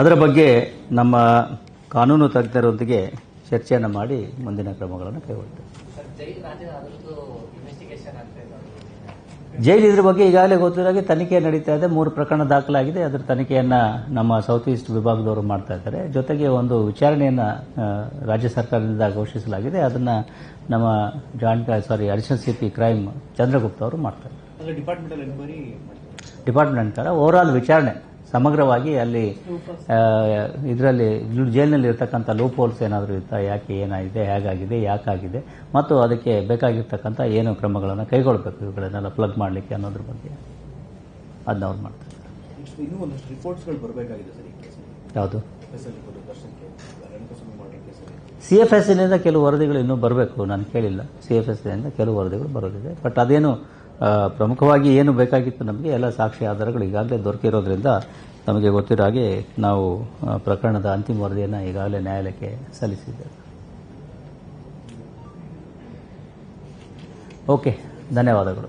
ಅದರ ಬಗ್ಗೆ ನಮ್ಮ ಕಾನೂನು ತಜ್ಞರೊಂದಿಗೆ ಚರ್ಚೆಯನ್ನು ಮಾಡಿ ಮುಂದಿನ ಕ್ರಮಗಳನ್ನು ಕೈಗೊಳ್ಳುತ್ತೇವೆ. ಜೈಲು ಇದ್ರ ಬಗ್ಗೆ ಈಗಾಗಲೇ ಗೊತ್ತಿರೋ ತನಿಖೆ ನಡೀತಾ ಇದೆ. 3 ಪ್ರಕರಣ ದಾಖಲಾಗಿದೆ. ಅದರ ತನಿಖೆಯನ್ನ ನಮ್ಮ ಸೌತ್ ಈಸ್ಟ್ ವಿಭಾಗದವರು ಮಾಡ್ತಾ ಇದ್ದಾರೆ. ಜೊತೆಗೆ ಒಂದು ವಿಚಾರಣೆಯನ್ನ ರಾಜ್ಯ ಸರ್ಕಾರದಿಂದ ಘೋಷಿಸಲಾಗಿದೆ. ಅದನ್ನ ನಮ್ಮ ಅಡಿಷನಲ್ ಸಿಪಿ ಕ್ರೈಮ್ ಚಂದ್ರಗುಪ್ತ ಅವರು ಮಾಡ್ತಾರೆ. ಡಿಪಾರ್ಟ್ಮೆಂಟ್ ಓವರಾಲ್ ವಿಚಾರಣೆ ಸಮಗ್ರವಾಗಿ ಅಲ್ಲಿ ಇದರಲ್ಲಿ ಜೈಲಿನಲ್ಲಿ ಇರತಕ್ಕಂಥ ಲೂಪ್ ಹೋಲ್ಸ್ ಏನಾದರೂ ಇರ್ತಾ, ಯಾಕೆ ಏನಾಗಿದೆ, ಹೇಗಾಗಿದೆ, ಯಾಕಾಗಿದೆ, ಮತ್ತು ಅದಕ್ಕೆ ಬೇಕಾಗಿರ್ತಕ್ಕಂಥ ಏನು ಕ್ರಮಗಳನ್ನು ಕೈಗೊಳ್ಳಬೇಕು ಇವುಗಳನ್ನೆಲ್ಲ ಪ್ಲಗ್ ಮಾಡಲಿಕ್ಕೆ ಅನ್ನೋದ್ರ ಬಗ್ಗೆ ಅದನ್ನ ಅವ್ರು ಮಾಡ್ತಾರೆ. ಇನ್ನೂ ಒಂದಷ್ಟು ರಿಪೋರ್ಟ್ಸ್ಗಳು ಬರಬೇಕಾಗಿದೆ ಸರ್. ಯಾವುದು? ಸಿಎಫ್ಎಸ್ನಿಂದ ಕೆಲವು ವರದಿಗಳು ಇನ್ನೂ ಬರಬೇಕು. ನಾನು ಕೇಳಿಲ್ಲ. ಸಿಎಫ್ಎಸ್ನಿಂದ ಕೆಲವು ವರದಿಗಳು ಬರೋದಿದೆ. ಬಟ್ ಅದೇನು ಪ್ರಮುಖವಾಗಿ ಏನು ಬೇಕಾಗಿತ್ತು ನಮಗೆ ಎಲ್ಲ ಸಾಕ್ಷಿ ಆಧಾರಗಳು ಈಗಾಗಲೇ ದೊರಕಿರೋದ್ರಿಂದ ನಮಗೆ ಗೊತ್ತಿರೋ ಹಾಗೆ ನಾವು ಪ್ರಕರಣದ ಅಂತಿಮ ವರದಿಯನ್ನು ಈಗಾಗಲೇ ನ್ಯಾಯಾಲಯಕ್ಕೆ ಸಲ್ಲಿಸಿದ್ದೇವೆ. ಓಕೆ, ಧನ್ಯವಾದಗಳು.